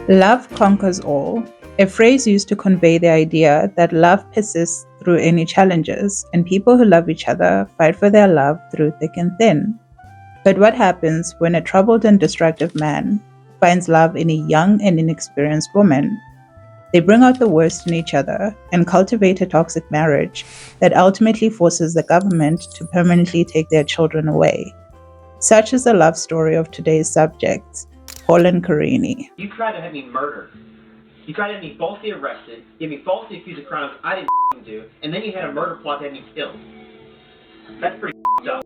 Love conquers all, a phrase used to convey the idea that love persists through any challenges, and people who love each other fight for their love through thick and thin. But what happens when a troubled and destructive man finds love in a young and inexperienced woman? They bring out the worst in each other and cultivate a toxic marriage that ultimately forces the government to permanently take their children away. Such is the love story of today's subjects, Paul and Karine. You tried to have me murdered. You tried to have me falsely arrested, get me falsely accused of crimes I didn't do, and then you had a murder plot to have me killed. That's pretty up.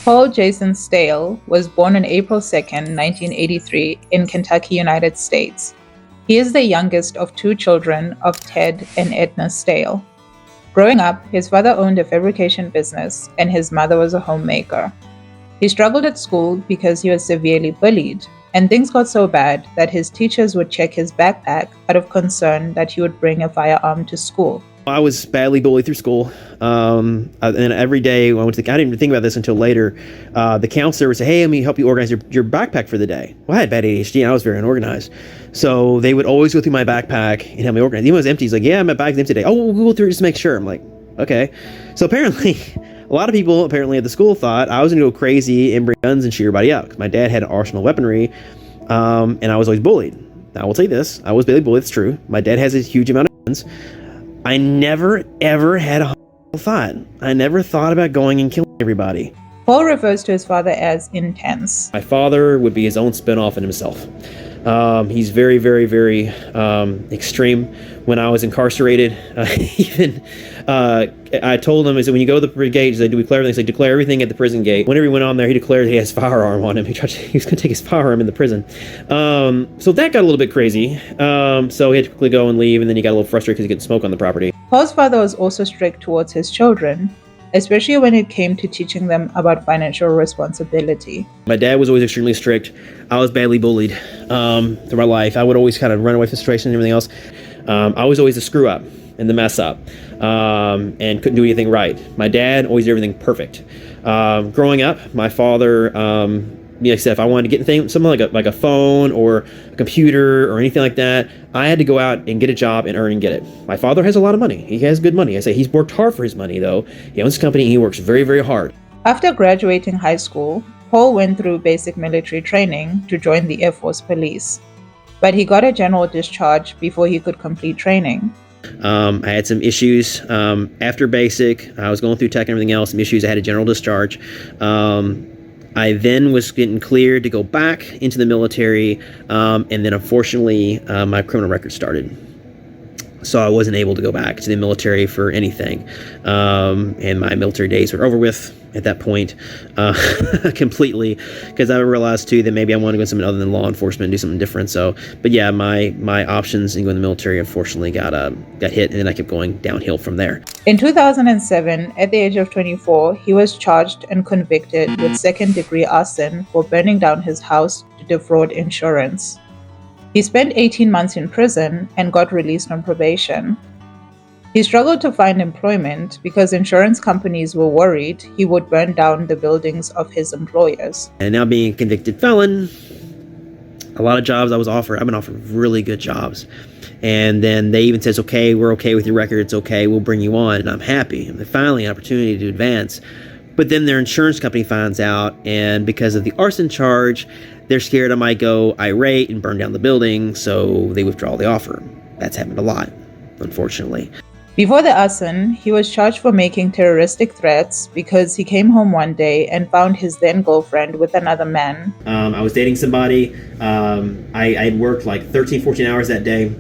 Paul Jason Staehle was born on April 2nd, 1983 in Kentucky, United States. He is the youngest of two children of Ted and Edna Staehle. Growing up, his father owned a fabrication business and his mother was a homemaker. He struggled at school because he was severely bullied, and things got so bad that his teachers would check his backpack out of concern that he would bring a firearm to school. I was badly bullied through school, and every day when I didn't even think about this until later. The counselor would say, "Hey, let me help you organize your backpack for the day." Well, I had bad ADHD and I was very unorganized, so they would always go through my backpack and help me organize. Even when it was empty, he's like, "Yeah, my bag's empty today." "Oh, we'll go through it just to make sure." I'm like, "Okay." So apparently, a lot of people at the school thought I was gonna go crazy and bring guns and shoot everybody up because my dad had an arsenal of weaponry, and I was always bullied. Now, I will tell you this: I was badly bullied. It's true. My dad has a huge amount of guns. I never, ever had a thought. I never thought about going and killing everybody. Paul refers to his father as intense. My father would be his own spinoff in himself. He's very, very, very extreme. When I was incarcerated, I told him, I said, when you go to the gate, he said, "Do we declare everything?" He said, "Declare everything at the prison gate." Whenever he went on there, he declared he has a firearm on him. He was going to take his firearm in the prison. So that got a little bit crazy. So he had to quickly go and leave, and then he got a little frustrated because he couldn't smoke on the property. Paul's father was also strict towards his children, especially when it came to teaching them about financial responsibility. My dad was always extremely strict. I was badly bullied through my life. I would always kind of run away from situation and everything else. I was always a screw up and the mess up, and couldn't do anything right. My dad always did everything perfect. Growing up, my father, like I said, if I wanted to get something like a phone or a computer or anything like that, I had to go out and get a job and earn and get it. My father has a lot of money. He has good money. I say he's worked hard for his money, though. He owns a company and he works very, very hard. After graduating high school, Paul went through basic military training to join the Air Force Police, but he got a general discharge before he could complete training. I had some issues after basic. I was going through tech and everything else, some issues. I had a general discharge. I then was getting cleared to go back into the military, and then unfortunately my criminal record started. So I wasn't able to go back to the military for anything, and my military days were over with at that point completely, because I realized too that maybe I want to go something other than law enforcement and do something different. So, but yeah, my options in going to the military unfortunately got hit, and then I kept going downhill from there. In 2007, at the age of 24, he was charged and convicted with second-degree arson for burning down his house to defraud insurance. He spent 18 months in prison and got released on probation. He struggled to find employment because insurance companies were worried he would burn down the buildings of his employers. And now being a convicted felon, a lot of jobs I've been offered really good jobs. And then they even says, "Okay, we're okay with your record. It's okay. We'll bring you on." And I'm happy. And finally an opportunity to advance. But then their insurance company finds out, and because of the arson charge, they're scared I might go irate and burn down the building, so they withdraw the offer. That's happened a lot, unfortunately. Before the arson, he was charged for making terroristic threats because he came home one day and found his then-girlfriend with another man. I was dating somebody. I had worked like 13, 14 hours that day,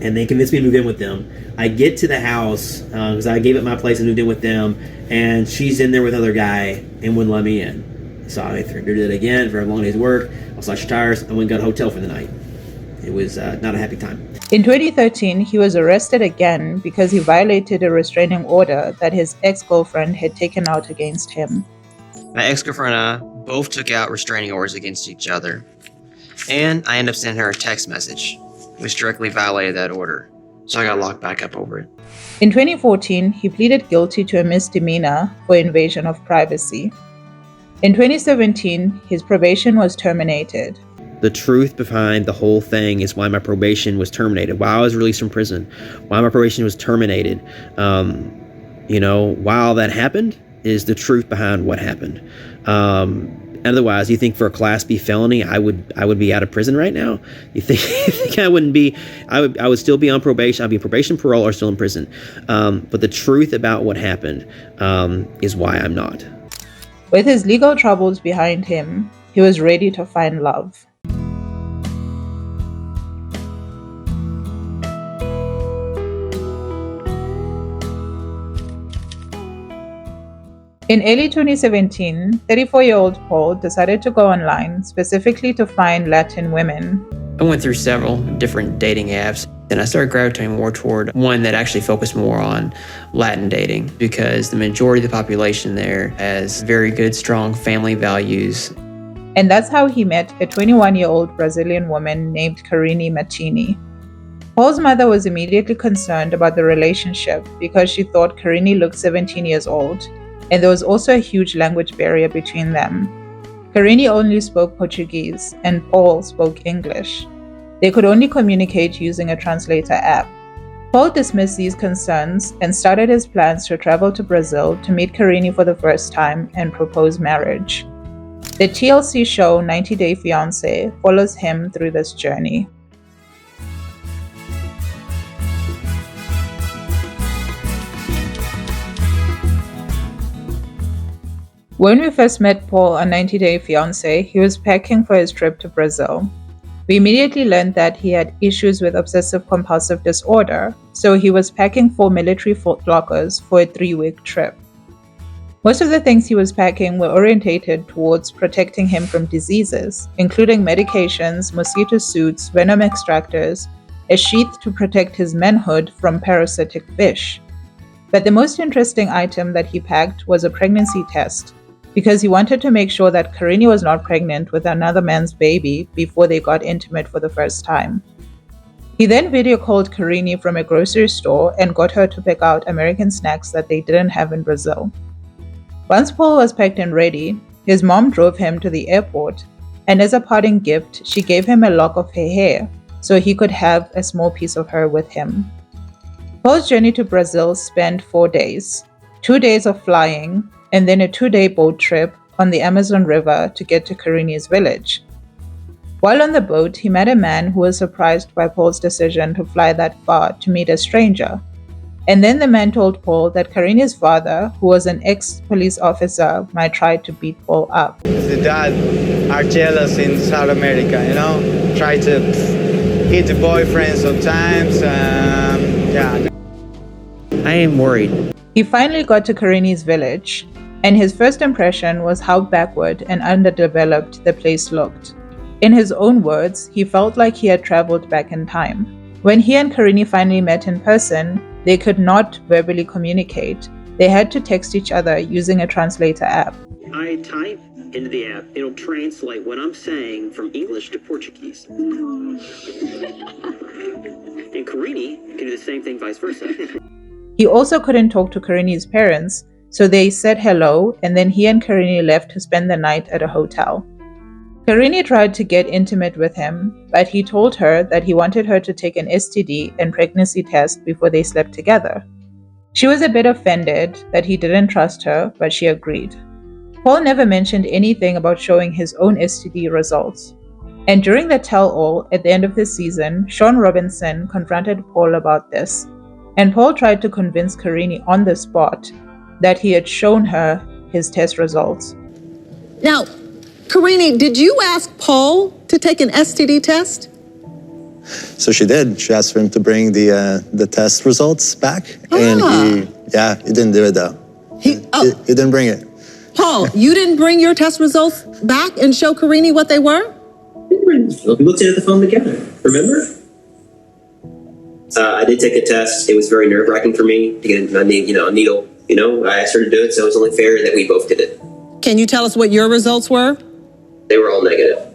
and they convinced me to move in with them. I get to the house, because I gave up my place and moved in with them, and she's in there with another guy and wouldn't let me in. So I did it again for a long day's work. I slashed your tires. I went and got a hotel for the night. It was not a happy time. In 2013, he was arrested again because he violated a restraining order that his ex-girlfriend had taken out against him. My ex-girlfriend and I both took out restraining orders against each other, and I ended up sending her a text message, which directly violated that order, so I got locked back up over it. In 2014, he pleaded guilty to a misdemeanor for invasion of privacy. In 2017, his probation was terminated. The truth behind the whole thing is why my probation was terminated, why I was released from prison, why my probation was terminated. While that happened is the truth behind what happened. Otherwise, you think for a Class B felony, I would be out of prison right now? You think I wouldn't be? I would still be on probation. I'd be probation, parole, or still in prison. But the truth about what happened is why I'm not. With his legal troubles behind him, he was ready to find love. In early 2017, 34-year-old Paul decided to go online specifically to find Latin women. I went through several different dating apps, and I started gravitating more toward one that actually focused more on Latin dating, because the majority of the population there has very good, strong family values. And that's how he met a 21-year-old Brazilian woman named Karine Martini. Paul's mother was immediately concerned about the relationship because she thought Karine looked 17 years old, and there was also a huge language barrier between them. Karine only spoke Portuguese, and Paul spoke English. They could only communicate using a translator app. Paul dismissed these concerns and started his plans to travel to Brazil to meet Karine for the first time and propose marriage. The TLC show 90 Day Fiancé follows him through this journey. When we first met Paul on 90 Day Fiancé, he was packing for his trip to Brazil. We immediately learned that he had issues with obsessive-compulsive disorder, so he was packing 4 military lockers for a 3-week trip. Most of the things he was packing were orientated towards protecting him from diseases, including medications, mosquito suits, venom extractors, a sheath to protect his manhood from parasitic fish. But the most interesting item that he packed was a pregnancy test, because he wanted to make sure that Karine was not pregnant with another man's baby before they got intimate for the first time. He then video called Karine from a grocery store and got her to pick out American snacks that they didn't have in Brazil. Once Paul was packed and ready, his mom drove him to the airport, and as a parting gift, she gave him a lock of her hair so he could have a small piece of her with him. Paul's journey to Brazil spanned 4 days, 2 days of flying, and then a 2-day boat trip on the Amazon River to get to Karine's village. While on the boat, he met a man who was surprised by Paul's decision to fly that far to meet a stranger. And then the man told Paul that Karine's father, who was an ex-police officer, might try to beat Paul up. The dad are jealous in South America, try to hit the boyfriend sometimes. I am worried. He finally got to Karine's village, and his first impression was how backward and underdeveloped the place looked. In his own words, he felt like he had traveled back in time. When he and Karine finally met in person, they could not verbally communicate. They had to text each other using a translator app. I type into the app, it'll translate what I'm saying from English to Portuguese. And Karine can do the same thing vice versa. He also couldn't talk to Karine's parents, so they said hello, and then he and Karine left to spend the night at a hotel. Karine tried to get intimate with him, but he told her that he wanted her to take an STD and pregnancy test before they slept together. She was a bit offended that he didn't trust her, but she agreed. Paul never mentioned anything about showing his own STD results. And during the tell-all at the end of the season, Sean Robinson confronted Paul about this, and Paul tried to convince Karine on the spot that he had shown her his test results. Now, Karine, did you ask Paul to take an STD test? So she did. She asked for him to bring the test results back, and he didn't do it though. He didn't bring it. Paul, you didn't bring your test results back and show Karine what they were? We looked at the phone together, remember? I did take a test. It was very nerve-wracking for me to get a needle. I asked her to do it, so it was only fair that we both did it. Can you tell us what your results were? They were all negative.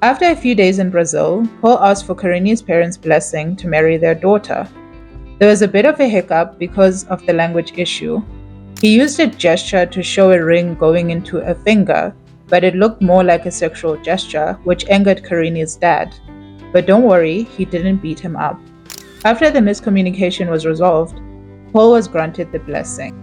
After a few days in Brazil, Paul asked for Karine's parents' blessing to marry their daughter. There was a bit of a hiccup because of the language issue. He used a gesture to show a ring going into a finger, but it looked more like a sexual gesture, which angered Karine's dad. But don't worry, he didn't beat him up. After the miscommunication was resolved, Paul was granted the blessing.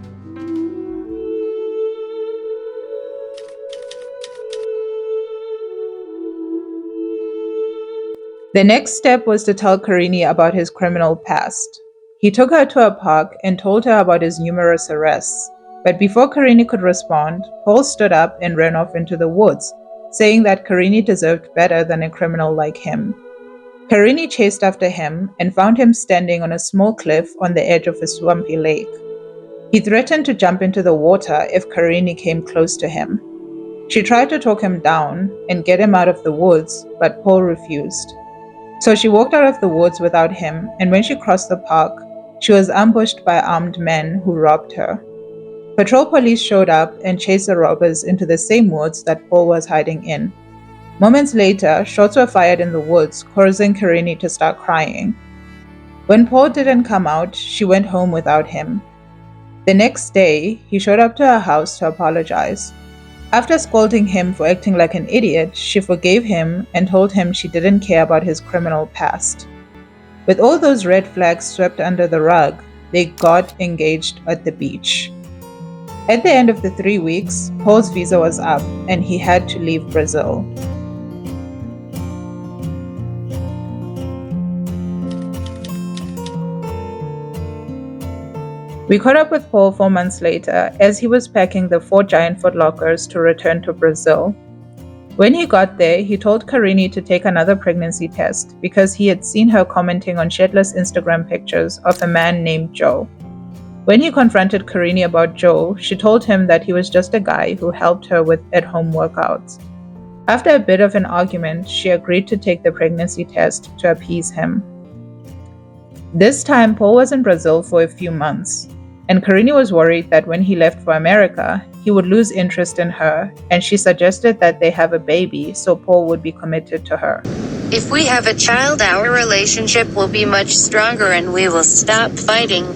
The next step was to tell Karine about his criminal past. He took her to a park and told her about his numerous arrests. But before Karine could respond, Paul stood up and ran off into the woods, saying that Karine deserved better than a criminal like him. Karine chased after him and found him standing on a small cliff on the edge of a swampy lake. He threatened to jump into the water if Karine came close to him. She tried to talk him down and get him out of the woods, but Paul refused. So she walked out of the woods without him, and when she crossed the park, she was ambushed by armed men who robbed her. Patrol police showed up and chased the robbers into the same woods that Paul was hiding in. Moments later, shots were fired in the woods, causing Karine to start crying. When Paul didn't come out, she went home without him. The next day, he showed up to her house to apologize. After scolding him for acting like an idiot, she forgave him and told him she didn't care about his criminal past. With all those red flags swept under the rug, they got engaged at the beach. At the end of the 3 weeks, Paul's visa was up and he had to leave Brazil. We caught up with Paul 4 months later as he was packing the 4 giant footlockers to return to Brazil. When he got there, he told Karine to take another pregnancy test because he had seen her commenting on shirtless Instagram pictures of a man named Joe. When he confronted Karine about Joe, she told him that he was just a guy who helped her with at-home workouts. After a bit of an argument, she agreed to take the pregnancy test to appease him. This time, Paul was in Brazil for a few months, and Karine was worried that when he left for America, he would lose interest in her, and she suggested that they have a baby so Paul would be committed to her. If we have a child, our relationship will be much stronger and we will stop fighting.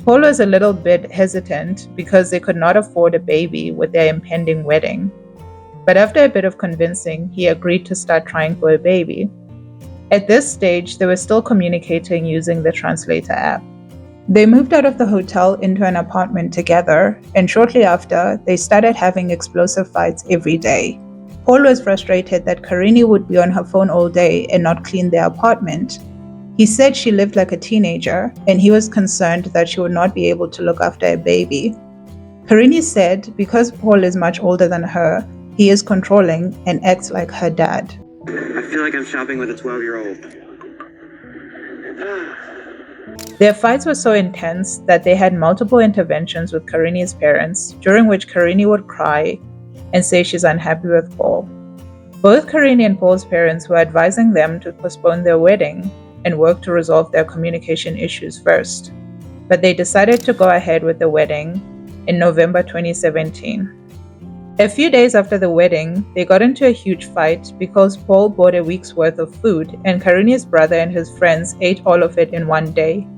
Paul was a little bit hesitant because they could not afford a baby with their impending wedding. But after a bit of convincing, he agreed to start trying for a baby. At this stage, they were still communicating using the translator app. They moved out of the hotel into an apartment together, and shortly after, they started having explosive fights every day. Paul was frustrated that Karine would be on her phone all day and not clean their apartment. He said she lived like a teenager, and he was concerned that she would not be able to look after a baby. Karine said because Paul is much older than her, he is controlling and acts like her dad. I feel like I'm shopping with a 12-year-old. Their fights were so intense that they had multiple interventions with Karine's parents, during which Karine would cry and say she's unhappy with Paul. Both Karine and Paul's parents were advising them to postpone their wedding and work to resolve their communication issues first, but they decided to go ahead with the wedding in November 2017. A few days after the wedding, they got into a huge fight because Paul bought a week's worth of food and Karine's brother and his friends ate all of it in one day.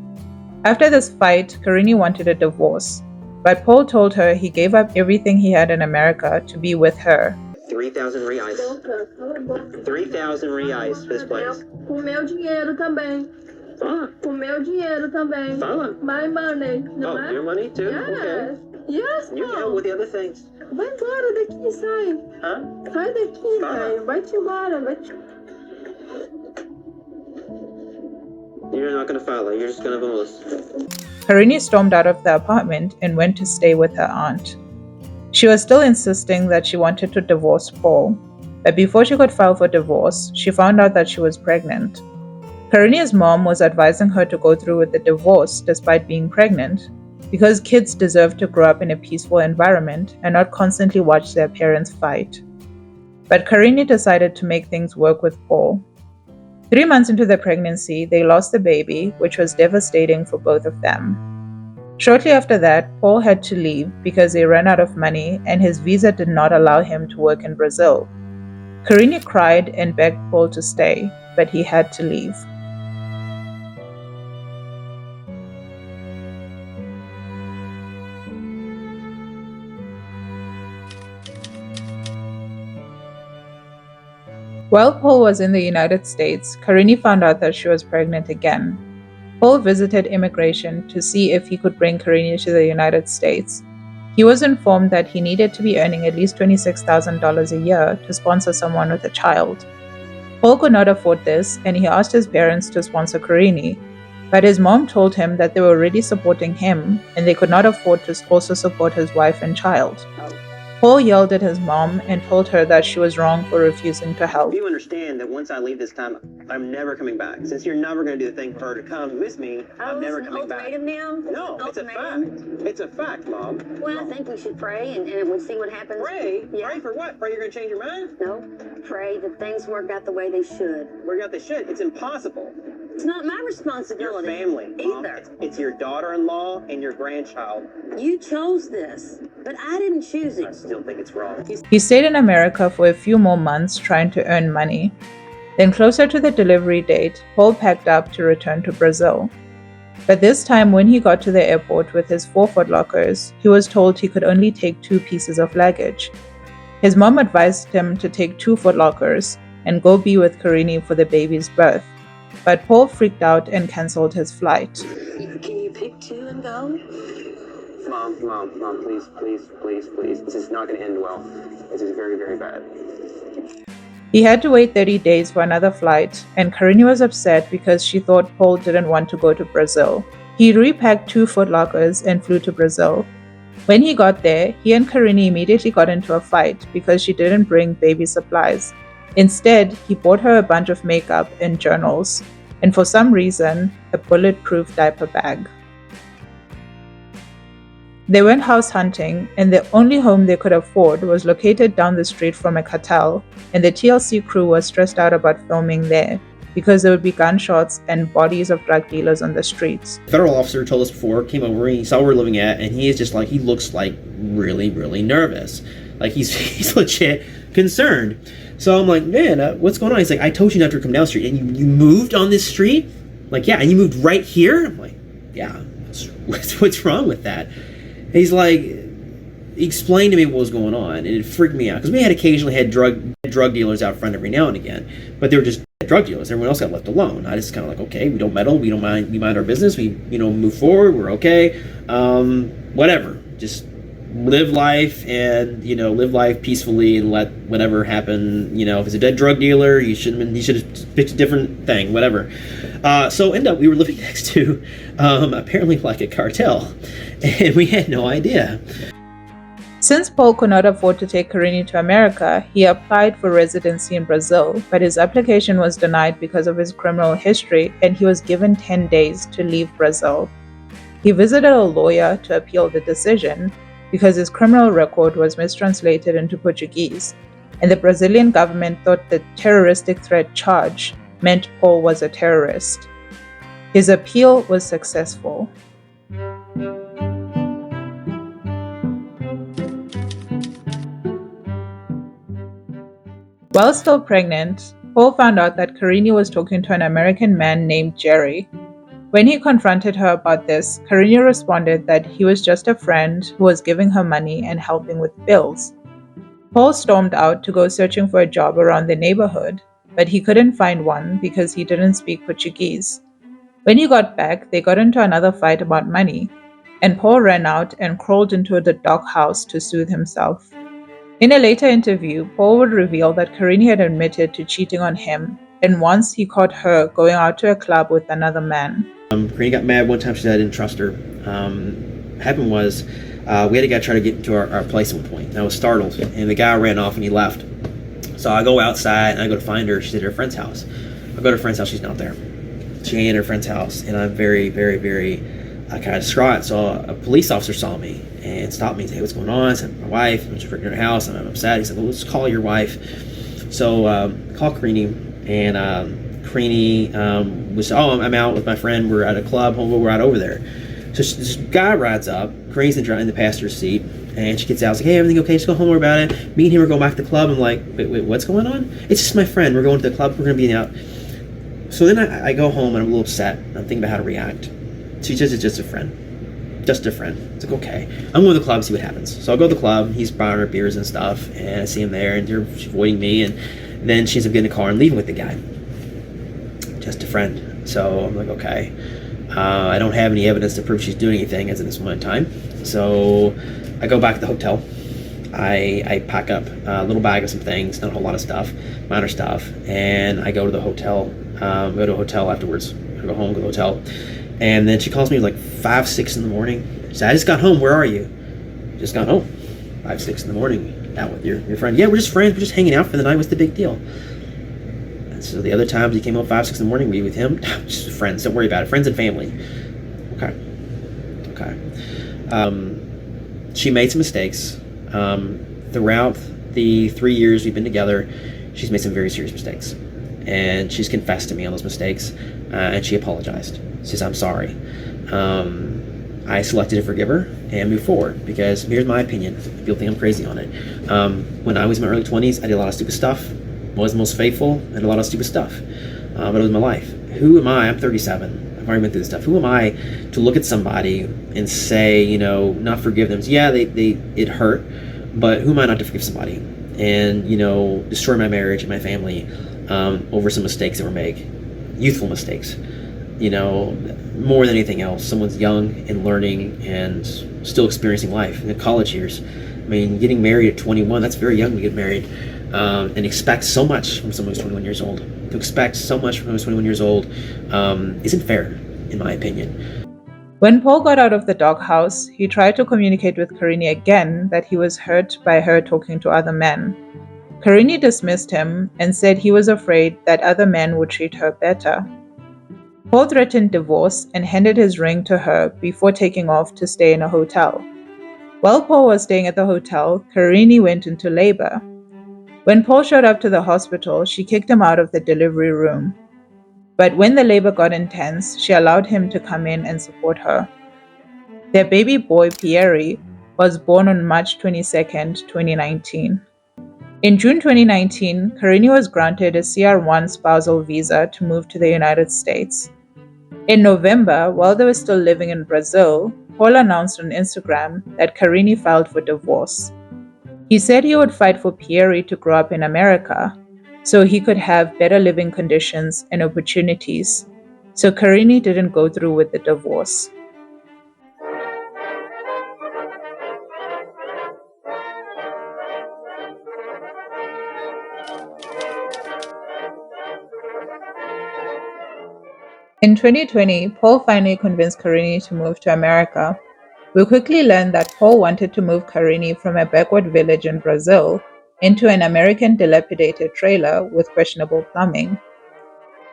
After this fight, Karine wanted a divorce, but Paul told her he gave up everything he had in America to be with her. 3,000 reais. 3,000 reais for this place. O meu dinheiro também. Fala. O meu dinheiro também. Fala. My money. Não é? Your money too? Yes. Okay. Yes, You can help with the other things. Vai embora daqui, sai. Huh? Sai daqui, Fala. velho. Vai-te embora, vai-te... You're not gonna follow. You're just gonna vamos. Karine stormed out of the apartment and went to stay with her aunt. She was still insisting that she wanted to divorce Paul, but before she could file for divorce, she found out that she was pregnant. Karine's mom was advising her to go through with the divorce despite being pregnant, because kids deserve to grow up in a peaceful environment and not constantly watch their parents fight. But Karine decided to make things work with Paul. 3 months into the pregnancy, they lost the baby, which was devastating for both of them. Shortly after that, Paul had to leave because they ran out of money and his visa did not allow him to work in Brazil. Karine cried and begged Paul to stay, but he had to leave. While Paul was in the United States, Karine found out that she was pregnant again. Paul visited immigration to see if he could bring Karine to the United States. He was informed that he needed to be earning at least $26,000 a year to sponsor someone with a child. Paul could not afford this, and he asked his parents to sponsor Karine, but his mom told him that they were already supporting him and they could not afford to also support his wife and child. Paul yelled at his mom and told her that she was wrong for refusing to help. You understand that once I leave this time, I'm never coming back. Since you're never going to do the thing for her to come with me, I'm never coming back. Now? No, it's a fact. It's a fact, Mom. Well, I think we should pray and we'll see what happens. Pray? Yeah. Pray for what? Pray you're going to change your mind? No, pray that things work out the way they should. Work out they should. It's impossible. It's not my responsibility. Your family, Mom. Either. It's your daughter-in-law and your grandchild. You chose this, but I didn't choose I it. still think it's wrong. He stayed in America for a few more months trying to earn money. Then, closer to the delivery date, Paul packed up to return to Brazil. But this time, when he got to the airport with his 4 Foot Lockers, he was told he could only take 2 pieces of luggage. His mom advised him to take 2 Foot Lockers and go be with Karine for the baby's birth. But Paul freaked out and cancelled his flight. Can you pick 2 and go? Mom, please. This is not going to end well. This is very, very bad. He had to wait 30 days for another flight, and Karine was upset because she thought Paul didn't want to go to Brazil. He repacked 2 Foot Lockers and flew to Brazil. When he got there, he and Karine immediately got into a fight because she didn't bring baby supplies. Instead, he bought her a bunch of makeup and journals, and for some reason, a bulletproof diaper bag. They went house hunting, and the only home they could afford was located down the street from a cartel, and the TLC crew was stressed out about filming there because there would be gunshots and bodies of drug dealers on the streets. The federal officer told us before, came over, and he saw where we're living at, and he is just like, he looks like really, really nervous. Like he's legit concerned. So I'm like, man, what's going on? He's like, I told you not to come down the street, and you moved on this street? Like, yeah, and you moved right here? I'm like, yeah, what's wrong with that? And he's like, he explained to me what was going on, and it freaked me out because we had occasionally had drug dealers out front every now and again, but they were just drug dealers. Everyone else got left alone. I just kind of like, okay, we don't meddle, we mind our business, we move forward, we're okay, whatever, just live life and live life peacefully and let whatever happen. If it's a dead drug dealer, you should have picked a different thing, whatever. So end up we were living next to apparently like a cartel, and we had no idea. Since Paul could not afford to take Karine to America, he applied for residency in Brazil, but his application was denied because of his criminal history, and he was given 10 days to leave Brazil. He visited a lawyer to appeal the decision because his criminal record was mistranslated into Portuguese, and the Brazilian government thought the terroristic threat charge meant Paul was a terrorist. His appeal was successful. While still pregnant, Paul found out that Karine was talking to an American man named Jerry. When he confronted her about this, Karine responded that he was just a friend who was giving her money and helping with bills. Paul stormed out to go searching for a job around the neighborhood, but he couldn't find one because he didn't speak Portuguese. When he got back, they got into another fight about money, and Paul ran out and crawled into the doghouse to soothe himself. In a later interview, Paul would reveal that Karine had admitted to cheating on him, and once he caught her going out to a club with another man. Karine got mad one time. She said I didn't trust her. What happened was we had a guy try to get into our place at one point. And I was startled, and the guy ran off and he left. So I go outside and I go to find her. She's at her friend's house. I go to her friend's house. She's not there. She ain't at her friend's house, and I'm very, very, very kind of distraught. So a police officer saw me and stopped me and said, "Hey, what's going on?" I said, "My wife. I'm just in her house and I'm upset." He said, "Well, let's call your wife." So I called Karine, and Karine was, I'm out with my friend. We're at a club. We're out over there. So this guy rides up. Karine's in the passenger's seat, and she gets out. I was like, "Hey, everything okay? Just go home. Worry about it." Me and him are going back to the club. I'm like, wait, what's going on? It's just my friend. We're going to the club. We're going to be out. So then I go home, and I'm a little upset. I'm thinking about how to react. She says it's just a friend. Just a friend. It's like, okay. I'm going to the club and see what happens. So I'll go to the club. He's buying her beers and stuff, and I see him there, and she's avoiding me. And Then she ends up getting a car and leaving with the guy. Just a friend. So I'm like, okay. I don't have any evidence to prove she's doing anything as of this moment in time. So I go back to the hotel. I pack up a little bag of some things, not a whole lot of stuff, minor stuff, and I go to the hotel. Go to a hotel afterwards. I go home, go to the hotel. And then she calls me like 5, 6 in the morning. She said, I just got home. Where are you? Just got home. 5, 6 in the morning. Out with your friend. Yeah, we're just friends. We're just hanging out for the night. What's the big deal? And so the other times he came home 5, 6 in the morning, we with him. Just friends. Don't worry about it. Friends and family. Okay. She made some mistakes. Throughout the 3 years we've been together, she's made some very serious mistakes. And she's confessed to me on those mistakes. And she apologized. She says, I'm sorry. I selected to forgive her and move forward because here's my opinion. People think I'm crazy on it. When I was in my early 20s, I did a lot of stupid stuff. Wasn't most faithful. I did a lot of stupid stuff. But it was my life. Who am I? I'm 37. I've already been through this stuff. Who am I to look at somebody and say, not forgive them? Yeah, it hurt, but who am I not to forgive somebody and, destroy my marriage and my family over some mistakes that were made, youthful mistakes. More than anything else, someone's young and learning and still experiencing life in the college years. I mean, getting married at 21, that's very young to get married, and expect so much from someone who's 21 years old. To expect so much from someone who's 21 years old isn't fair, in my opinion. When Paul got out of the doghouse, he tried to communicate with Karine again that he was hurt by her talking to other men. Karine dismissed him and said he was afraid that other men would treat her better. Paul threatened divorce and handed his ring to her before taking off to stay in a hotel. While Paul was staying at the hotel, Karine went into labor. When Paul showed up to the hospital, she kicked him out of the delivery room. But when the labor got intense, she allowed him to come in and support her. Their baby boy, Pierre, was born on March 22, 2019. In June 2019, Karine was granted a CR1 spousal visa to move to the United States. In November, while they were still living in Brazil, Paul announced on Instagram that Karine filed for divorce. He said he would fight for Pierre to grow up in America so he could have better living conditions and opportunities, so Karine didn't go through with the divorce. In 2020, Paul finally convinced Karine to move to America. We quickly learned that Paul wanted to move Karine from a backward village in Brazil into an American dilapidated trailer with questionable plumbing.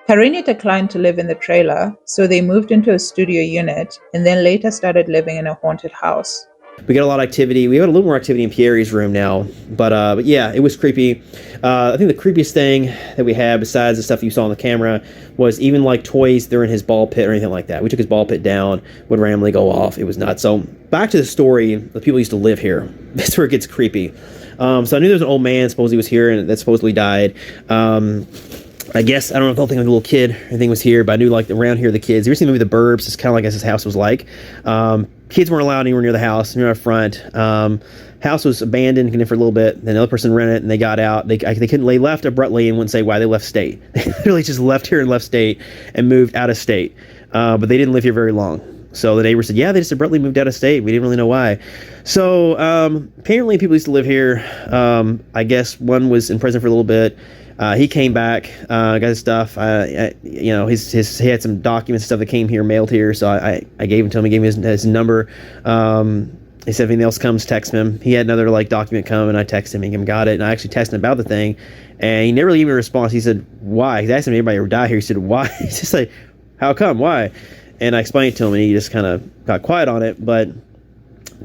Karine declined to live in the trailer, so they moved into a studio unit and then later started living in a haunted house. We got a lot of activity. We got a little more activity in Pierre's room now, but yeah, it was creepy. I think the creepiest thing that we had, besides the stuff you saw on the camera, was even like toys that were in his ball pit or anything like that. We took his ball pit down, would randomly go off. It was nuts. So back to the story, the people used to live here. That's where it gets creepy. So I knew there was an old man supposedly was here and that supposedly died. I guess, I don't know, I don't think like a little kid or anything was here, but I knew like around here the kids. You ever seen the movie The Burbs? It's kind of like as his house was like. Kids weren't allowed anywhere near the house, near our front. House was abandoned for a little bit. Then another person rented it and they got out. They couldn't, they left abruptly and wouldn't say why they left state. They literally just left here and left state and moved out of state. But they didn't live here very long. So the neighbor said, yeah, they just abruptly moved out of state. We didn't really know why. So apparently people used to live here. I guess one was in prison for a little bit. He came back, got his stuff. He had some documents and stuff that came here, mailed here. So I gave him to him. He gave me his number. He said if anything else comes, text him. He had another like document come, and I texted him. He got it, and I actually texted him about the thing, and he never really gave me a response. He said, "Why?" He asked him if anybody would die here. He said, "Why?" He's just like, "How come? Why?" And I explained it to him, and he just kind of got quiet on it. But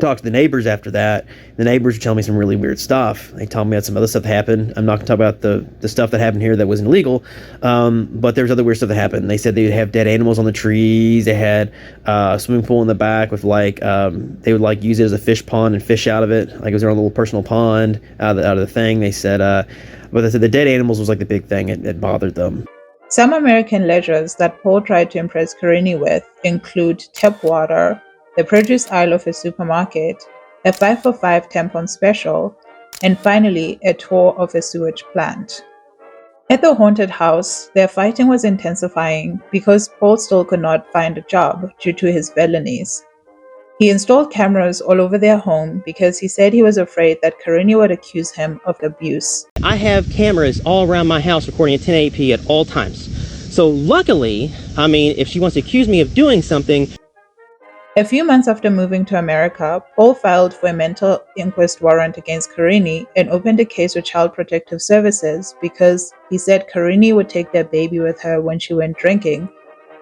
talked to the neighbors after that. The neighbors were telling me some really weird stuff. They told me about some other stuff that happened. I'm not going to talk about the stuff that happened here that wasn't illegal, but there's other weird stuff that happened. They said they would have dead animals on the trees. They had a swimming pool in the back with like they would like use it as a fish pond and fish out of it, like it was their own little personal pond out of the thing. They said, but they said the dead animals was like the big thing. It bothered them. Some American leisures that Paul tried to impress Karine with include tap water, the produce aisle of a supermarket, a 5 for $5 tampon special, and finally a tour of a sewage plant. At the haunted house, their fighting was intensifying because Paul still could not find a job due to his felonies. He installed cameras all over their home because he said he was afraid that Karine would accuse him of abuse. I have cameras all around my house recording at 1080p at all times. So luckily, I mean, if she wants to accuse me of doing something. A few months after moving to America, Paul filed for a mental inquest warrant against Karine and opened a case with Child Protective Services because he said Karine would take their baby with her when she went drinking,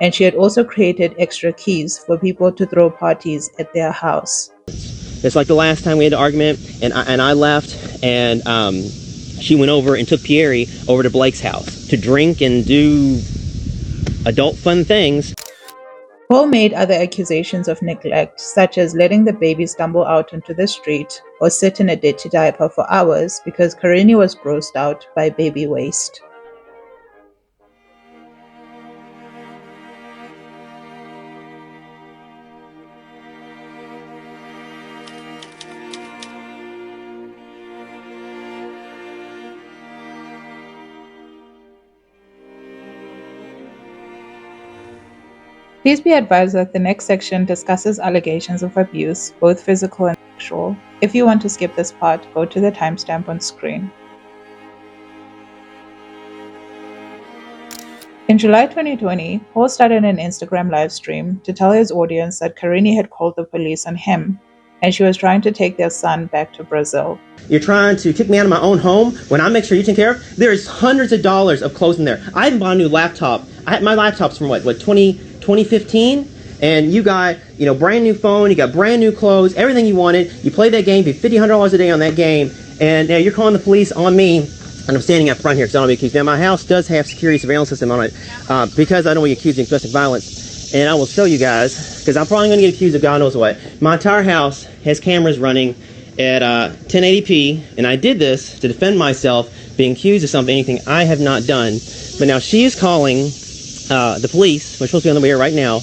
and she had also created extra keys for people to throw parties at their house. It's like the last time we had an argument, and I left, and she went over and took Pierre over to Blake's house to drink and do adult fun things. Paul made other accusations of neglect, such as letting the baby stumble out into the street or sit in a dirty diaper for hours because Karine was grossed out by baby waste. Please be advised that the next section discusses allegations of abuse, both physical and sexual. If you want to skip this part, go to the timestamp on screen. In July 2020, Paul started an Instagram live stream to tell his audience that Karine had called the police on him, and she was trying to take their son back to Brazil. You're trying to kick me out of my own home when I make sure you take care of? There's hundreds of dollars of clothes in there. I even bought a new laptop. My laptop's from what 2015? And you got, brand new phone, you got brand new clothes, everything you wanted. You played that game, paid $1,500 a day on that game, and now you're calling the police on me. And I'm standing up front here because I don't want to be accused. Now, my house does have security surveillance system on it because I don't want to be accused of domestic violence. And I will show you guys, because I'm probably going to get accused of God knows what. My entire house has cameras running at 1080p, and I did this to defend myself being accused of something, anything I have not done. But now she is calling the police, which are supposed to be on the way here right now,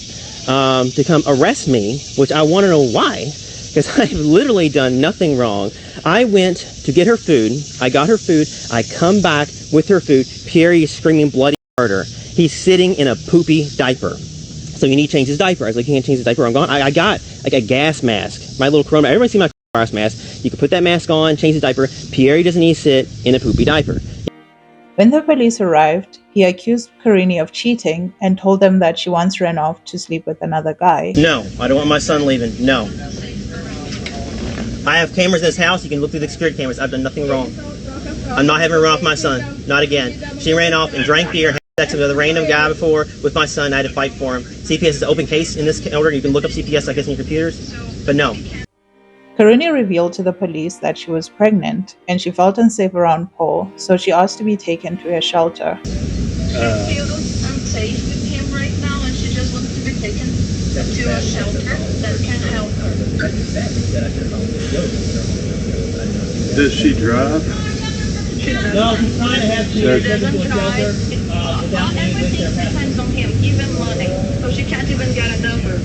to come arrest me, which I want to know why, because I've literally done nothing wrong. I went to get her food. I got her food. I come back with her food. Pierre is screaming bloody murder. He's sitting in a poopy diaper. So you need to change his diaper. I was like, you can't change his diaper. I'm gone. I got like a gas mask. My little corona. Everybody see my gas mask. You can put that mask on, change the diaper. Pierre doesn't need to sit in a poopy diaper. When the police arrived, he accused Karine of cheating and told them that she once ran off to sleep with another guy. No, I don't want my son leaving. No. I have cameras in this house. You can look through the security cameras. I've done nothing wrong. I'm not having her run off my son. Not again. She ran off and drank beer, had sex with a random guy before with my son. I had to fight for him. CPS is an open case in this order. You can look up CPS, I guess, in your computers. But no. Karine revealed to the police that she was pregnant and she felt unsafe around Paul, so she asked to be taken to a shelter. She feels unsafe with him right now and she just wants to be taken to a shelter that can help her. Does she drive? She doesn't. No, he's trying to have She doesn't drive. Everything depends on him, even money. So she can't even get a number.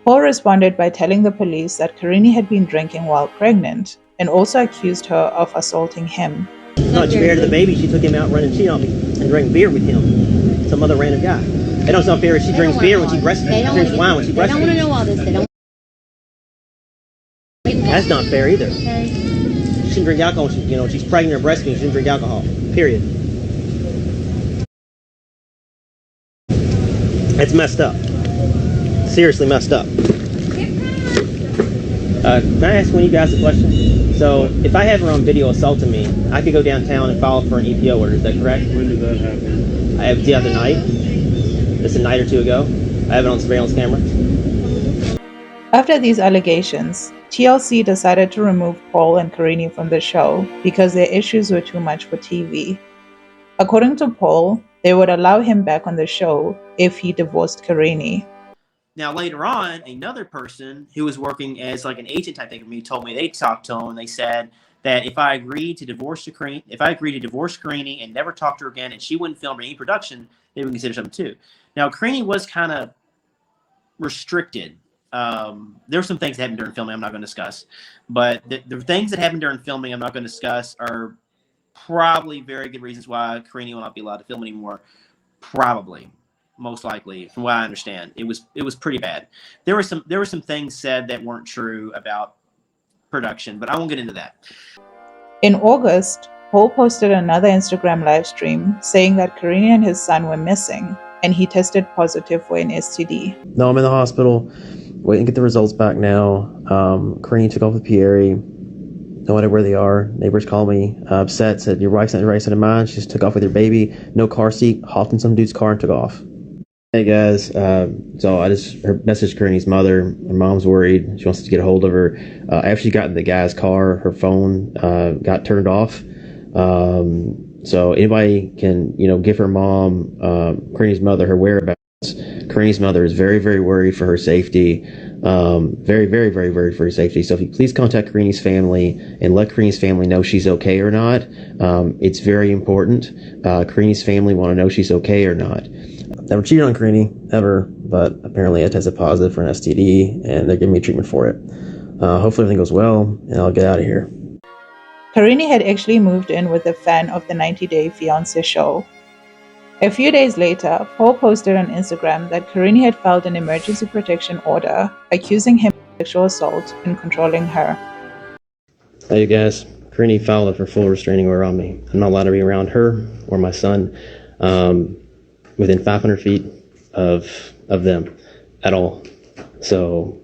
Paul responded by telling the police that Karine had been drinking while pregnant and also accused her of assaulting him. Not fair to the baby. She took him out running cheat on me and drank beer with him. Some other random guy. They don't sound fair if she drinks beer when she breastfeeds. She drinks wine when she breastfeeds. They don't want to know all this. They don't. That's not fair either. She shouldn't drink alcohol. When she's pregnant or breastfeeding, she shouldn't drink alcohol. Period. It's messed up. Seriously messed up. Can I ask one of you guys a question? So, if I have her on video assaulting me, I could go downtown and file for an EPO order. Is that correct? When did that happen? I have it the other night. Just a night or two ago. I have it on surveillance camera. After these allegations, TLC decided to remove Paul and Karine from the show because their issues were too much for TV. According to Paul, they would allow him back on the show if he divorced Karine. Now, later on, another person who was working as like an agent type thing for me told me they talked to him and they said that if I agreed to divorce Karine and never talk to her again and she wouldn't film any production, they would consider something too. Now, Karine was kind of restricted There were some things that happened during filming I'm not going to discuss, but the things that happened during filming I'm not going to discuss are probably very good reasons why Karine will not be allowed to film anymore. Probably, most likely, from what I understand, it was pretty bad. There were some things said that weren't true about production, but I won't get into that. In August, Paul posted another Instagram live stream saying that Karine and his son were missing, and he tested positive for an STD. No, I'm in the hospital, waiting to get the results back now. Karine took off with Pierre. No idea where they are. Neighbors call me upset, said your wife's not the right side of mind. She just took off with her baby, no car seat, hopped in some dude's car and took off. Hey guys, so I just messaged Karine's mother. Her mom's worried. She wants to get a hold of her. After she got in the guy's car, her phone got turned off. So anybody can, give her mom, Karine's mother, her whereabouts. Karine's mother is very, very worried for her safety. Very, very, very worried for her safety. So if you please contact Karine's family and let Karine's family know she's okay or not. It's very important. Karine's family want to know she's okay or not. Never cheated on Karine, ever, but apparently I tested positive for an STD, and they're giving me treatment for it. Hopefully everything goes well, and I'll get out of here. Karine had actually moved in with a fan of the 90-Day Fiancé show. A few days later, Paul posted on Instagram that Karine had filed an emergency protection order accusing him of sexual assault and controlling her. Hey you guys, Karine filed for full restraining order on me. I'm not allowed to be around her or my son within 500 feet of them at all. So,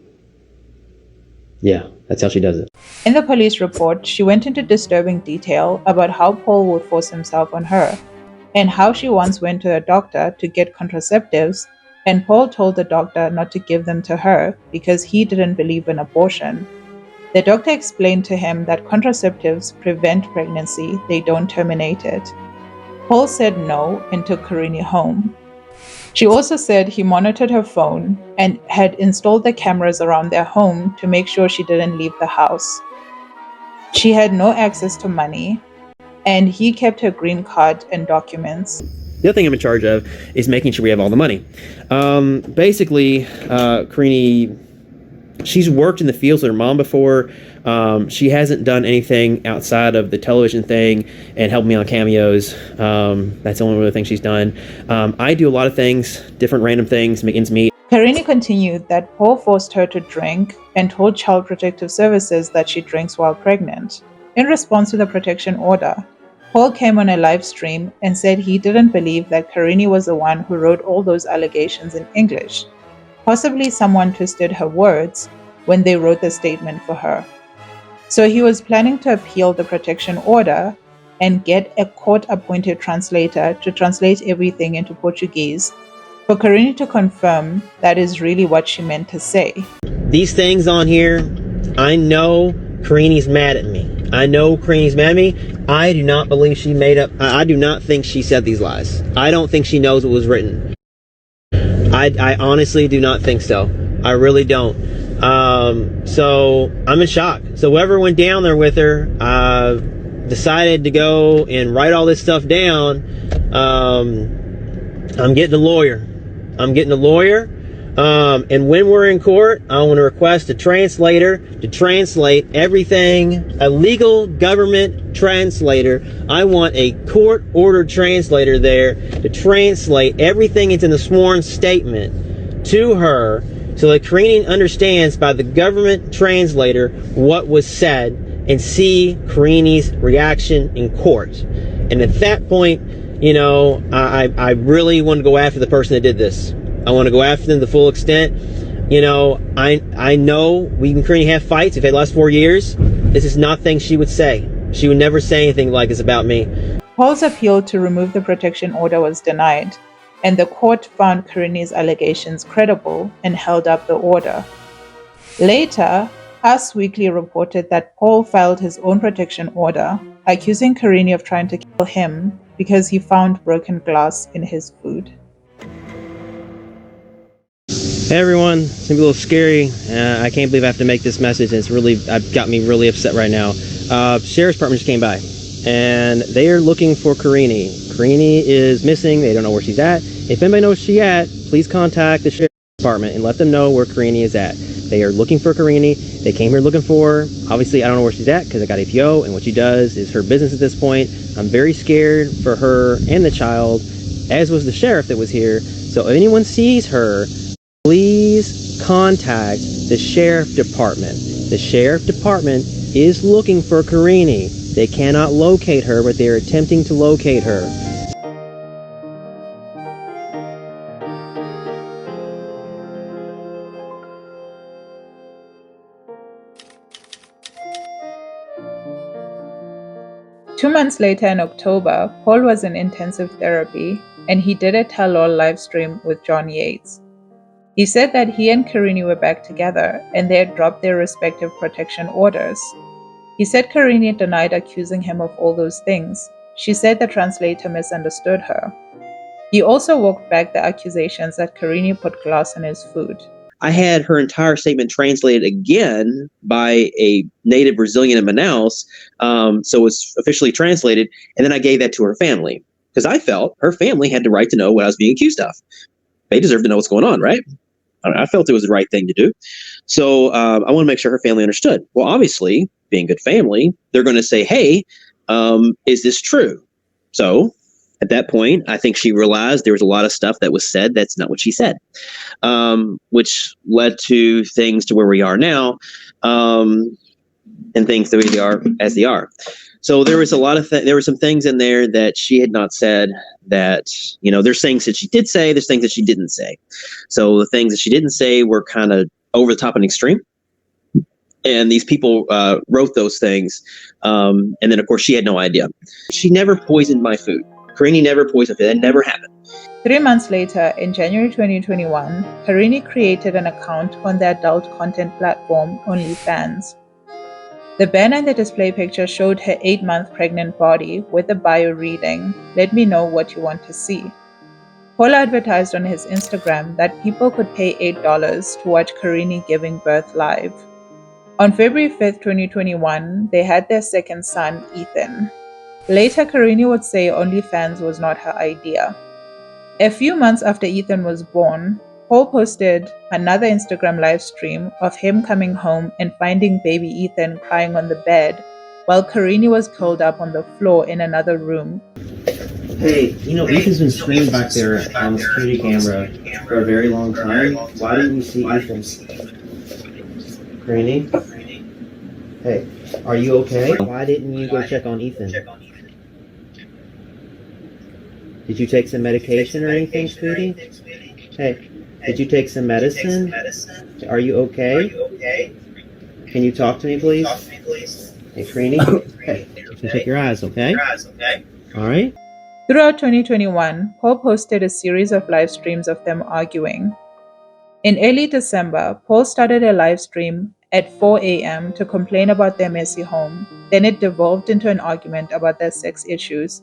yeah, that's how she does it. In the police report, she went into disturbing detail about how Paul would force himself on her, and how she once went to a doctor to get contraceptives, and Paul told the doctor not to give them to her because he didn't believe in abortion. The doctor explained to him that contraceptives prevent pregnancy, they don't terminate it. Paul said no and took Karine home. She also said he monitored her phone and had installed the cameras around their home to make sure she didn't leave the house. She had no access to money, and he kept her green card and documents. The other thing I'm in charge of is making sure we have all the money. Basically, Karine, she's worked in the fields with her mom before. She hasn't done anything outside of the television thing and helped me on cameos. That's the only other thing she's done. I do a lot of things, different random things, make ends meet. Karine continued that Paul forced her to drink and told Child Protective Services that she drinks while pregnant. In response to the protection order, Paul came on a live stream and said he didn't believe that Karine was the one who wrote all those allegations in English. Possibly someone twisted her words when they wrote the statement for her. So he was planning to appeal the protection order and get a court-appointed translator to translate everything into Portuguese for Karine to confirm that is really what she meant to say. These things on here, I know Karine's mad at me. I know Karine's mad at me. I do not believe she made up. I do not think she said these lies. I don't think she knows what was written. I honestly do not think so. I really don't. So I'm in shock. So whoever went down there with her decided to go and write all this stuff down. I'm getting a lawyer. And when we're in court, I want to request a translator to translate everything, a legal government translator. I want a court-ordered translator there to translate everything into the sworn statement to her so that Karine understands by the government translator what was said and see Karine's reaction in court. And at that point, I really want to go after the person that did this. I want to go after them to the full extent. I know we and Karine have fights. We've had the last 4 years. This is not things she would say. She would never say anything like this about me. Paul's appeal to remove the protection order was denied, and the court found Karine's allegations credible and held up the order. Later, Us Weekly reported that Paul filed his own protection order, accusing Karine of trying to kill him because he found broken glass in his food. Hey everyone, it's gonna be a little scary. I can't believe I have to make this message. It's got me really upset right now. Sheriff's Department just came by, and they are looking for Karine. Karine is missing. They don't know where she's at. If anybody knows where she's at, please contact the Sheriff's Department and let them know where Karine is at. They are looking for Karine. They came here looking for her. Obviously, I don't know where she's at because I got APO, and what she does is her business at this point. I'm very scared for her and the child, as was the sheriff that was here. So if anyone sees her, please contact the sheriff department. The sheriff department is looking for Karine. They cannot locate her, but they're attempting to locate her. Two months later in October, Paul was in intensive therapy, and he did a tell-all live stream with John Yates. He said that he and Karine were back together, and they had dropped their respective protection orders. He said Karine denied accusing him of all those things. She said the translator misunderstood her. He also walked back the accusations that Karine put glass in his food. I had her entire statement translated again by a native Brazilian in Manaus, so it's officially translated, and then I gave that to her family, because I felt her family had the right to know what I was being accused of. They deserve to know what's going on, right? I felt it was the right thing to do. So I want to make sure her family understood. Well, obviously, being good family, they're going to say, hey, is this true? So at that point, I think she realized there was a lot of stuff that was said that's not what she said, which led to things to where we are now, and things the way they are as they are. So there was a lot of there were some things in there that she had not said that, you know, there's things that she did say, there's things that she didn't say. So the things that she didn't say were kind of over the top and extreme. And these people wrote those things. And then, of course, she had no idea. She never poisoned my food. Karine never poisoned it. That never happened. 3 months later, in January 2021, Karine created an account on the adult content platform OnlyFans. The banner and the display picture showed her 8-month pregnant body with the bio reading, "Let me know what you want to see." Paul advertised on his Instagram that people could pay $8 to watch Karine giving birth live. On February 5th, 2021, they had their second son, Ethan. Later, Karine would say OnlyFans was not her idea. A few months after Ethan was born, Paul posted another Instagram live stream of him coming home and finding baby Ethan crying on the bed, while Karine was curled up on the floor in another room. Hey, you know, Ethan's been screaming back there on the security camera for a very long time. Why didn't you see Ethan? Karine? Hey, are you okay? Why didn't you go check on Ethan? Did you take some medication or anything, sweetie? Hey, did you take some medicine? Are you okay? Can you talk to me, please? Hey, Karine? Hey, check your eyes, okay? All right? Throughout 2021, Paul posted a series of live streams of them arguing. In early December, Paul started a live stream at 4 a.m. to complain about their messy home. Then it devolved into an argument about their sex issues.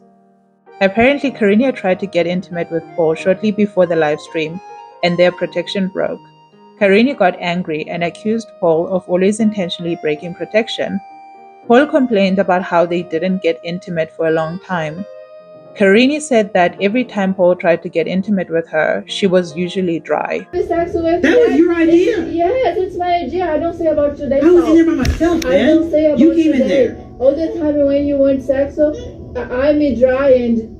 Apparently, Karine tried to get intimate with Paul shortly before the live stream, and their protection broke. Karine got angry and accused Paul of always intentionally breaking protection. Paul complained about how they didn't get intimate for a long time. Karine said that every time Paul tried to get intimate with her, she was usually dry. That was your idea? Yes, it's my idea. I don't say about today. I was in there by myself, man. I don't say about you came today. in there. All the time when you want sex, so I'm dry and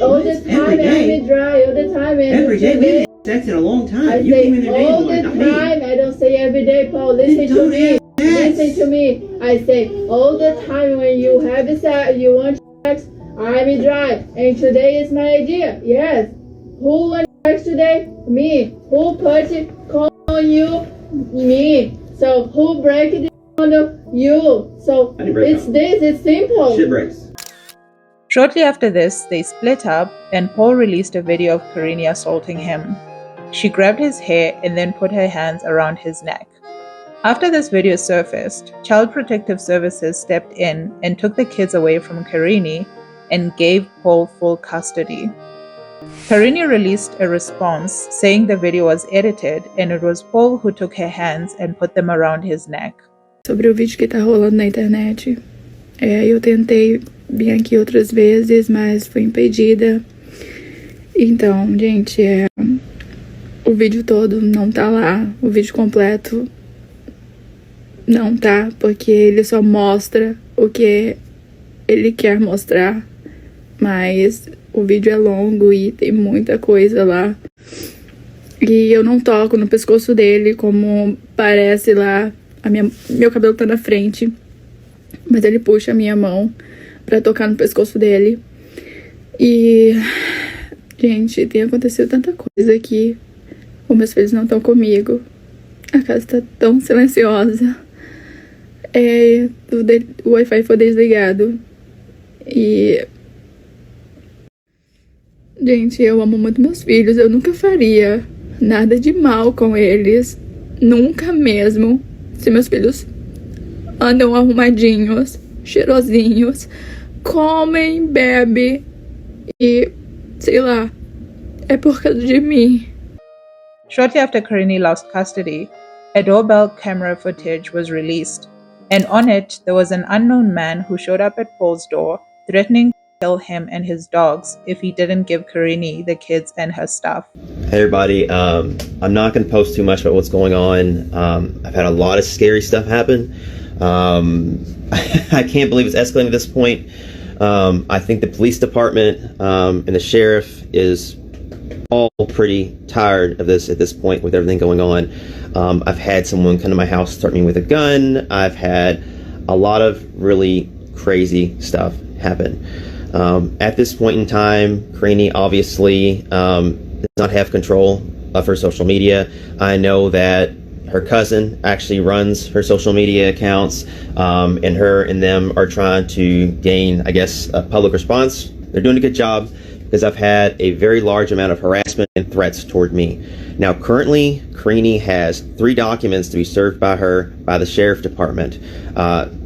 all the time I'm dry. All the time and every day we haven't had sex in a long time. I you say came in there all the time. I don't say every day, Paul. Listen to me. Listen to me. I say all the time when you have sex, you want sex. I'm dry, and today is my idea. Yes. Who wants sex today? Me. Who put it on you? Me. So who break it on you? So it's simple. Shit breaks. Shortly after this, they split up, and Paul released a video of Karine assaulting him. She grabbed his hair and then put her hands around his neck. After this video surfaced, Child Protective Services stepped in and took the kids away from Karine and gave Paul full custody. Karine released a response saying the video was edited and it was Paul who took her hands and put them around his neck. Sobre o vídeo que tá rolando na internet, eu tentei vir aqui outras vezes, mas fui impedida. Então, gente, o vídeo todo não tá lá, o vídeo completo Não tá, porque ele só mostra o que ele quer mostrar, mas o vídeo é longo e tem muita coisa lá. E eu não toco no pescoço dele como parece lá. Meu cabelo tá na frente, mas ele puxa a minha mão pra tocar no pescoço dele. E, gente, tem acontecido tanta coisa aqui. Os meus filhos não estão comigo. A casa tá tão silenciosa. O Wi-Fi foi desligado. E... Gente, eu amo muito meus filhos. Eu nunca faria nada de mal com eles. Nunca mesmo. Se meus filhos andam arrumadinhos, cheirosinhos, comem, bebem e, sei lá, é por causa de mim. Shortly after Karine lost custody, a doorbell camera footage was released, and on it there was an unknown man who showed up at Paul's door, threatening to kill him and his dogs if he didn't give Karine the kids and her stuff. Hey everybody, I'm not going to post too much about what's going on. I've had a lot of scary stuff happen. I can't believe it's escalating to this point. I think the police department and the sheriff is all pretty tired of this at this point with everything going on. I've had someone come to my house threaten me with a gun. I've had a lot of really crazy stuff happen. At this point in time, Karine obviously does not have control of her social media. I know that her cousin actually runs her social media accounts, and her and them are trying to gain, I guess, a public response. They're doing a good job because I've had a very large amount of harassment and threats toward me. Now, currently, Karine has 3 documents to be served by her by the sheriff department.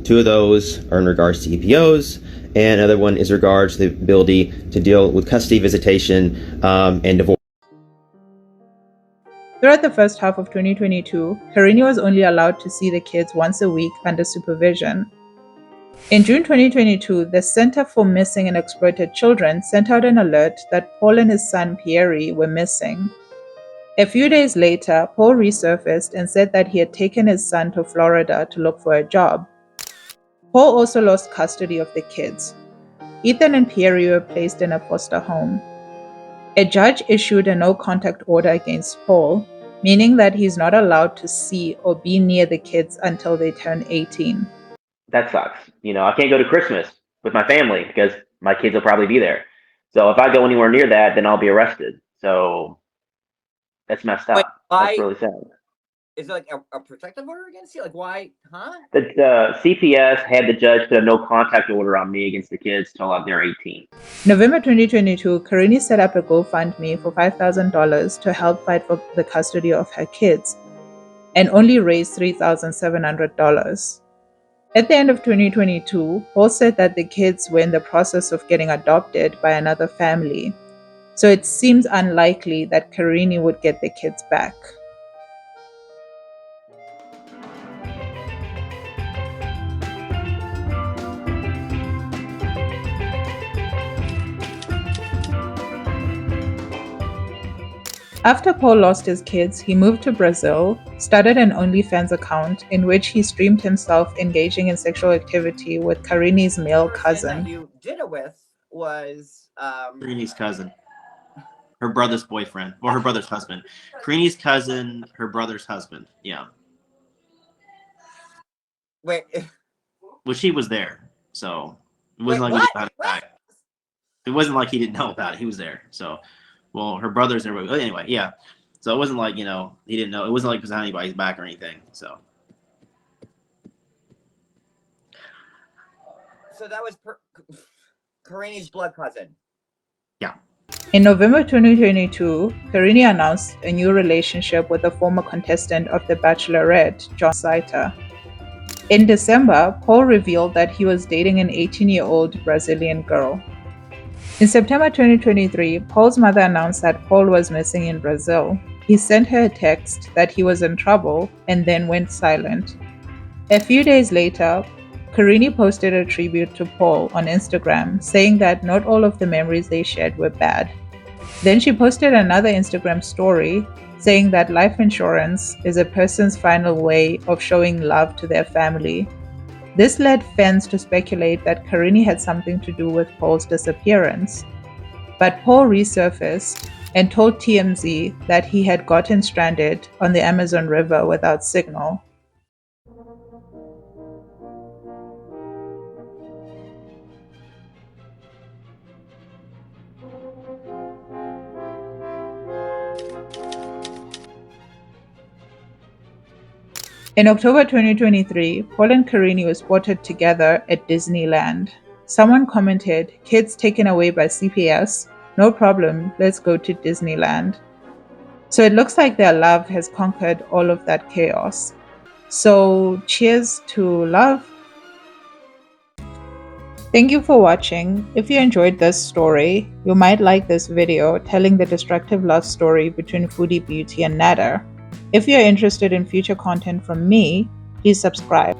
2 of those are in regards to EPOs, and another one is regards to the ability to deal with custody visitation and divorce. Throughout the first half of 2022, Karine was only allowed to see the kids once a week under supervision. In June 2022, the Center for Missing and Exploited Children sent out an alert that Paul and his son Pierre were missing. A few days later, Paul resurfaced and said that he had taken his son to Florida to look for a job. Paul also lost custody of the kids. Ethan and Pierre were placed in a foster home. A judge issued a no-contact order against Paul, meaning that he's not allowed to see or be near the kids until they turn 18. That sucks. You know, I can't go to Christmas with my family because my kids will probably be there. So if I go anywhere near that, then I'll be arrested. So that's messed up. Wait, that's really sad. Is it like a protective order against you? Like, why? Huh? The CPS had the judge put a no contact order on me against the kids till they're 18. November 2022, Karine set up a GoFundMe for $5,000 to help fight for the custody of her kids, and only raised $3,700. At the end of 2022, Paul said that the kids were in the process of getting adopted by another family, so it seems unlikely that Karine would get the kids back. After Paul lost his kids, he moved to Brazil, started an OnlyFans account in which he streamed himself engaging in sexual activity with Karine's male cousin. You did it with was Karine's cousin, her brother's boyfriend, or her brother's husband. Karine's cousin, her brother's husband. Yeah. Wait. Well, she was there, so it wasn't like he didn't know about it. It wasn't like he didn't know about it. He was there, so. Well, her brother's there. Anyway, yeah. So it wasn't like, he didn't know. It wasn't like it was on anybody's back or anything. So that was Karine's blood cousin. Yeah. In November 2022, Karine announced a new relationship with a former contestant of The Bachelorette, John Saiter. In December, Paul revealed that he was dating an 18-year-old Brazilian girl. In September 2023, Paul's mother announced that Paul was missing in Brazil. He sent her a text that he was in trouble and then went silent. A few days later, Karine posted a tribute to Paul on Instagram, saying that not all of the memories they shared were bad. Then she posted another Instagram story saying that life insurance is a person's final way of showing love to their family. This led fans to speculate that Karine had something to do with Paul's disappearance. But Paul resurfaced and told TMZ that he had gotten stranded on the Amazon River without signal. In October 2023, Paul and Karine were spotted together at Disneyland. Someone commented, "Kids taken away by CPS? No problem, let's go to Disneyland." So it looks like their love has conquered all of that chaos. So cheers to love. Thank you for watching. If you enjoyed this story, you might like this video telling the destructive love story between Foodie Beauty and Nada. If you're interested in future content from me, please subscribe.